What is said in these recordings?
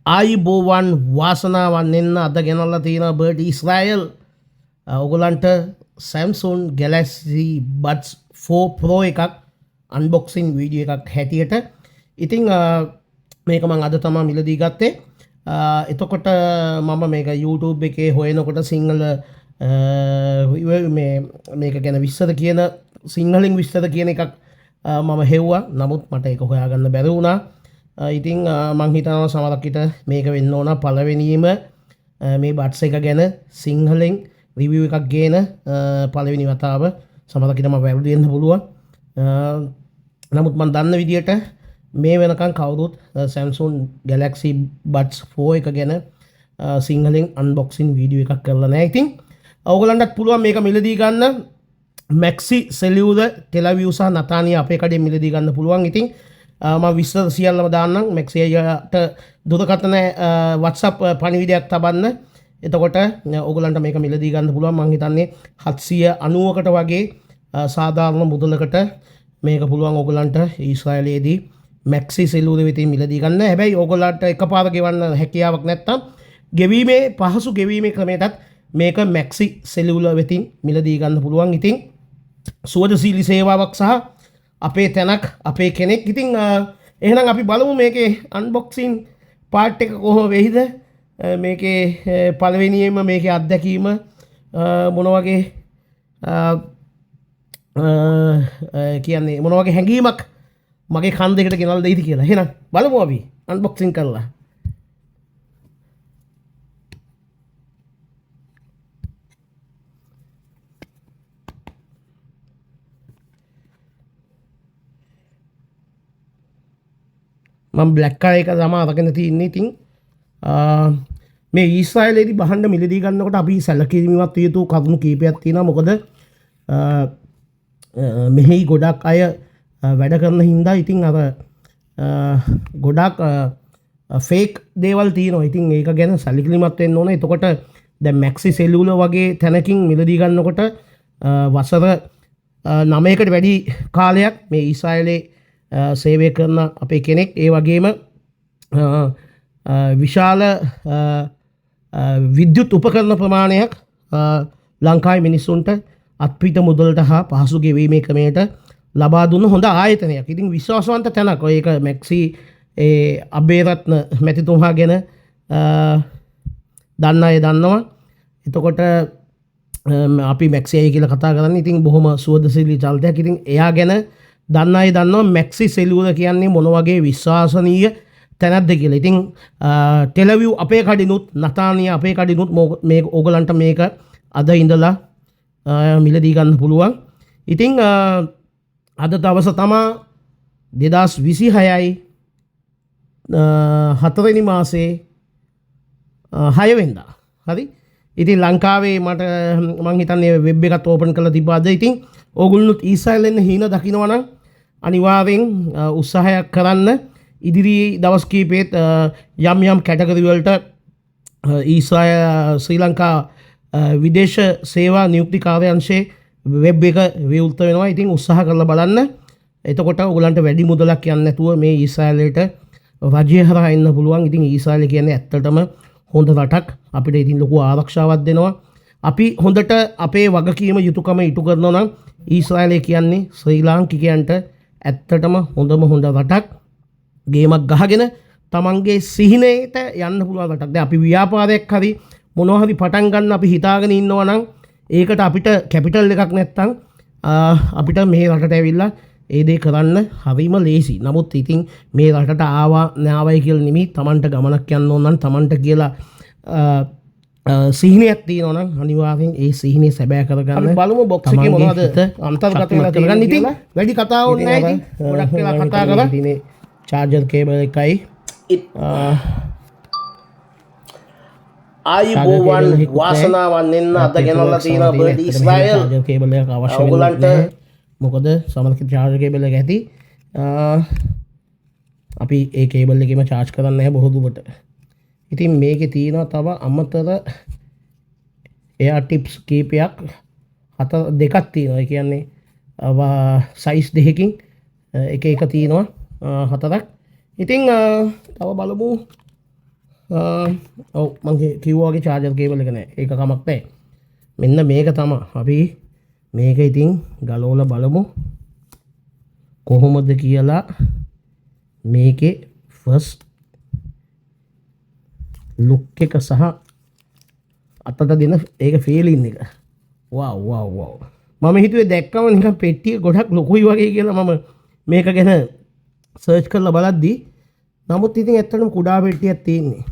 ආයිබෝවන් වාසනාවන් එන්න අද ගෙනල්ලා තියෙන බර්ඩ් ඊස්රායල් ඔගොල්ලන්ට Samsung Galaxy Buds 4 Pro එකක් අන්බොක්සින් වීඩියෝ එකක් හැටියට. ඉතින් මේක මම අද තමයි මිලදී ගත්තේ. එතකොට මම මේක YouTube එකේ හොයනකොට සිංහල මේක ගැන විස්තර කියන සිංහලෙන් විස්තර කියන එකක් මම හෙව්වා. නමුත් මට ඒක හොයාගන්න බැරි වුණා. ඉතින් මං හිතනවා සමහරකට මේක වෙන්න ඕන පළවෙනිම මේ බඩ්ස් එක ගැන සිංහලෙන් රිවිව් එකක් ගේන පළවෙනි වතාව. සමහරකට මම වැරදි වෙන්න පුළුවන්. නමුත් මම දන්න විදියට මේ වෙනකන් කවුරුත් Samsung Galaxy Buds 4 එක ගැන සිංහලෙන් අන්බොක්සින් වීඩියෝ එකක් කරලා නැහැ. ඉතින් ඔයගොල්ලන්ටත් පුළුවන් මේක මිලදී ගන්න. Maxi Cellular Telaview සහ නතානියා අපේ කඩේ මිලදී ගන්න පුළුවන්. ඉතින් මම විස්තර සියල්ලම දාන්නම්. Maxi යට දුරකථන WhatsApp පණිවිඩයක් තබන්න. එතකොට ඔයගොල්ලන්ට මේක මිලදී ගන්න පුළුවන්. මම හිතන්නේ 790කට වගේ සාධාරණ මුදලකට මේක පුළුවන් ඔයගොල්ලන්ට ඊශ්‍රායලයේදී Maxi Cellular වෙතින් මිලදී ගන්න. හැබැයි ඔයගොල්ලන්ට එකපාර ගෙවන්න හැකියාවක් නැත්තම් ගෙවීමේ පහසු ගෙවීමේ ක්‍රමයටත් මේක Maxi Cellular වෙතින් මිලදී ගන්න පුළුවන්. ඉතින් සුවදශීලී සේවාවක් සහ අපේ තැනක් අපේ කෙනෙක්. ඉතින් එහෙනම් අපි බලමු මේකේ අන්බොක්සින් පාර්ට් එක කොහොම වෙයිද. මේකේ පළවෙනියෙන්ම මේකේ අත්දැකීම මොන වගේ කියන්නේ මොන වගේ හැඟීමක් මගේ කන් දෙකට ගෙනල්ලා දෙයිද කියලා. එහෙනම් බලමු අපි අන්බොක්සින් කරලා. මම බ්ලැක් කලර් එක තමයි අරගෙන තින්නේ. ඉතින් මේ ඊශ්‍රායලයේදී බහන්න මිලදී ගන්නකොට අපි සැලකිලිමත් විය යුතු කරුණු කීපයක් තියෙනවා. මොකද මෙහි ගොඩක් අය වැඩ කරන හින්දා ඉතින් අර ගොඩක් ෆේක් දේවල් තියෙනවා. ඉතින් ඒක ගැන සැලකිලිමත් වෙන්න ඕන. එතකොට දැන් Maxi Cellular වගේ තැනකින් මිලදී ගන්නකොට වසර 9කට වැඩි කාලයක් මේ ඊශ්‍රායලයේ සේවය කරන අපේ කෙනෙක්. ඒ වගේම විශාල විද්‍යුත් උපකරණ ප්‍රමාණයක් ලංකාවේ මිනිස්සුන්ට අත්පිට මුදලට හා පහසු ගෙවීමේ ක්‍රමයට ලබා දුන්න හොඳ ආයතනයක්. ඉතින් විශ්වාසවන්ත තැනක්. ඒක Maxi අබේරත්න මැතිතුමා ගැන දන්න අය දන්නවා. එතකොට අපි Maxi අය කියලා කතා කරන්නේ ඉතින් බොහොම සුවදශීලී චරිතයක්. ඉතින් එයා ගැන දන්න අය දන්නවා Maxi Cellular කියන්නේ මොන වගේ විශ්වාසනීය තැනක්ද කියලා. ඉතින් ටෙලවිව් අපේ කඩිනුත් නතානියා අපේ කඩිනුත් මේක ඕගලන්ට මේක අද ඉඳලා මිලදී ගන්න පුළුවන්. ඉතින් අද දවස තමා 2026යි 4 වෙනි මාසේ 6 වෙනිදා. හරි. ඉතින් ලංකාවේ මට මං හිතන්නේ වෙබ් එකත් ඕපන් කරලා තිබ්බාද. ඉතින් ඕගොල්ලොත් ඊශ්‍රායලෙන් හීන දකිනවා නම් අනිවාර්යෙන් උත්සාහයක් කරන්න. ඉදිරි දවස් කීපෙත් යම් යම් කැටගරි වලට ශ්‍රී ලංකා විදේශ සේවා නියුක්ති කාර්යාංශයේ වෙබ් එක විවෘත වෙනවා. ඉතින් උත්සාහ කරලා බලන්න. එතකොට ඔයගලන්ට වැඩි මුදලක් යන්නේ නැතුව මේ ඊශ්‍රායලයට රජය හරහා එන්න පුළුවන්. ඉතින් ඊශ්‍රායල කියන්නේ ඇත්තටම හොඳ රටක්. අපිට ඉතින් ලොකු ආරක්ෂාවක් දෙනවා. අපි හොඳට අපේ වගකීම යුතුයකම ඉටු කරනවා නම් ඊශ්‍රායලය කියන්නේ ශ්‍රී ලාංකිකයන්ට ඇත්තටම හොඳම හොඳ රටක්. ගේමක් ගහගෙන තමන්ගේ සිහිනයට යන්න පුළුවන් රටක්. දැන් අපි ව්‍යාපාරයක් හරි මොනවා හරි පටන් ගන්න අපි හිතාගෙන ඉන්නවා නම් ඒකට අපිට කැපිටල් එකක් නැත්තම් අපිට මේ රටට ඇවිල්ලා ඒ දේ කරන්න හරිම ලේසි. නමුත් ඉතින් මේ රටට ආවයි කියලා නෙමෙයි, තමන්ට ගමනක් යන්න ඕන නම් තමන්ට කියලා සිහිනයක් තියෙනවා නම් අනිවාර්යෙන් ඒ සිහිනේ සැබෑ කරගන්න. අපි බලමු බොක්ස් එකේ මොනවද අන්තර්ගත වෙලා තියෙන්නේ කියලා. වැඩි කතා ඕනේ නැහැ. ඉතින් ගොඩක් වෙලා කතා කරලා ඉතින් චාර්ජර් කේබල් එකයි ආයිබෝවන් වාසනාවන් එන්න අද ගෙනල්ලා තියෙන බර්ඩ් ඊශ්‍රායල් චාර්ජර් කේබල් එකක් අවශ්‍ය වෙනවා. මොකද සමහරවිට චාර්ජර් කේබල් එක ඇති අපි ඒ කේබල් එකේම charge කරන්නේ නැහැ බොහෝ දුරට. ඉතින් මේකේ තියෙනවා තව අමතර එයා ටිප්ස් කීපයක් දෙකක් තියෙනවා. ඒ කියන්නේ සයිස් දෙකකින් එක එක තියෙනවා 4ක්. ඉතින් තව බලමු ඔව් මං කිව්වාගේ චාර්ජර් කේබල් එක නෑ ඒක කමක් නෑ මෙන්න මේක තමයි අපි මේක ඉතින් ගලවලා බලමු කොහොමද කියලා මේකේ ෆස්ට් ලුක් එක සහ අතට දෙන ඒක ෆීලින් එක වව් වව් වව් මම හිතුවේ දැක්කම නිකන් පෙට්ටිය ගොඩක් ලොකුයි වගේ කියලා මම මේක ගැන සර්ච් කරලා බලද්දී නමුත් ඉතින් ඇත්තටම කුඩා පෙට්ටියක් තියෙන්නේ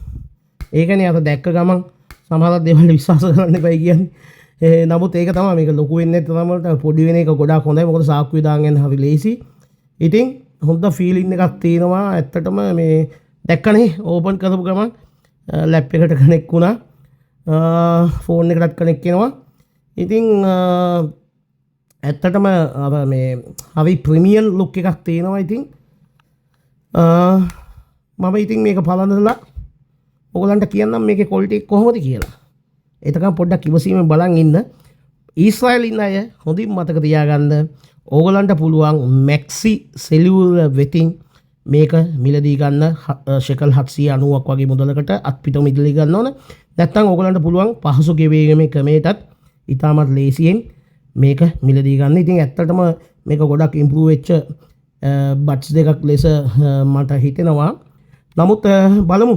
ඒකනේ අත දැක්ක ගමන් සමහර දේවල් විශ්වාස කරන්න එපා කියන්නේ නමුත් ඒක තමයි මේක ලොකු වෙන්නේ නැත්නම් පොඩි වෙන එක ගොඩාක් හොඳයි මොකද සාක්කුවේ දාගෙන හරි ලේසි ඉතින් හොඳ ෆීලින් එකක් තියෙනවා ඇත්තටම මේ දැක්කනේ ඕපන් කරපු ගමන් ලැප් එකට කනෙක්ට් වුණා ෆෝන් එකටත් කනෙක්ට් වෙනවා ඉතින් ඇත්තටම අර මේ හරි ප්‍රීමියම් ලුක් එකක් තියෙනවා ඉතින් මම ඉතින් මේක බලන්නදලා ඔයගලන්ට කියන්නම් මේකේ ක්වොලිටි එක කොහොමද කියලා එතකම් පොඩ්ඩක් ඉවසීමෙන් බලන් ඉන්න ඊශ්‍රායල් ඉන්න අය හොඳින් මතක තියාගන්න ඕගලන්ට පුළුවන් මැක්සි සෙලියුලර් වෙතින් මේක මිලදී ගන්න ෂෙකල් 790ක් වගේ මුදලකට අත්පිට මිලදී ගන්න ඕන නැත්නම් ඕගලන්ට පුළුවන් පහසු ගෙවීමේ ක්‍රමයටත් ඉතාමත් ලේසියෙන් මේක මිලදී ගන්න. ඉතින් ඇත්තටම මේක ගොඩක් ඉම්ප්‍රූව් වෙච්ච බට්ස් දෙකක් ලෙස මට හිතෙනවා. නමුත් බලමු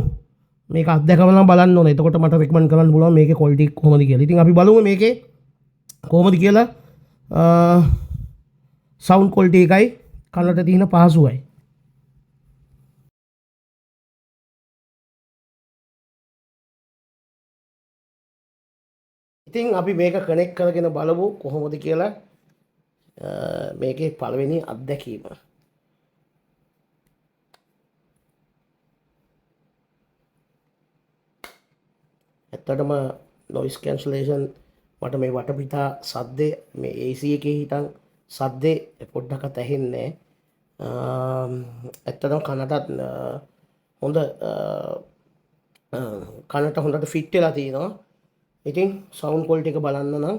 මේක අත්දැකලා බලන්න ඕනේ. එතකොට මට රෙකමන්ඩ් කරන්න පුළුවන් මේකේ ක්වොලිටි කොහොමද කියලා. ඉතින් අපි බලමු මේකේ කොහොමද කියලා. සවුන්ඩ් ක්වොලිටි එකයි කනට තියෙන පහසුවයි. ඉතින් අපි මේක කනෙක්ට් කරගෙන බලමු කොහොමද කියලා මේකේ පළවෙනි අත්දැකීම. ඇත්තටම noise cancellation මට මේ වටපිටා සද්දේ මේ AC එකේ හිටන් සද්දේ පොඩ්ඩක්වත් ඇහෙන්නේ ඇත්තටම කනටත් හොඳ කනට හොඳට ෆිට වෙලා තියෙනවා. ඉතින් සවුන්ඩ් ක්වොලිටි එක බලන්න නම්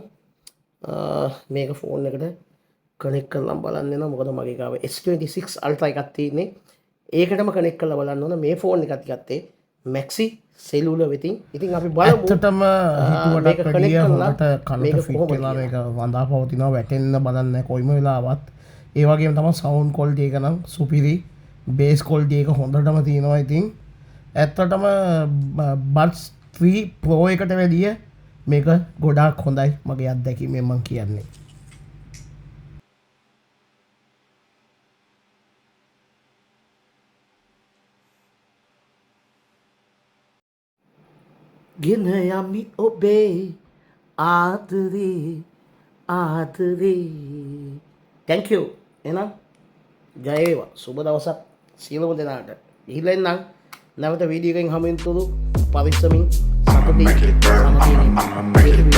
මේක ෆෝන් එකට කනෙක්ට් කරලා බලන්න වෙනවා. මොකද මගේ ගාව S26 Ultra එකක් තියෙන්නේ. ඒකටම කනෙක්ට් කරලා බලන්න ඕන. මේ ෆෝන් එකත් ගත්තේ Maxi cellular වෙතින්. ඉතින් අපි බලමු. ඇත්තටම හිතුවට වැඩිය හොඳට කනට ෆිට වෙලා මේක වඳා පවතිනවා වැටෙන්න බලන්න කොයිම වෙලාවත්. ඒ වගේම තමයි සවුන්ඩ් ක්වොලිටි එක නම් සුපිරි. බේස් ක්වොලිටි එක හොඳටම තියෙනවා. ඉතින් ඇත්තටම Buds 3 Pro එකට වැඩිය මේක ගොඩාක් හොඳයි මගේ අත්දැකීමෙන් මම කියන්නේ. ගෙන යමි ඔබේ ආදරේ ආදරේ. thank you. එහෙනම් ජය වේවා. සුබ දවසක් සියලුම දෙනාට. ගිහිල්ලා එන්නම්. නැවත වීඩියෝ එකකින් හමු වෙනතුරු පරිස්සමින් සතුටින් සමගින්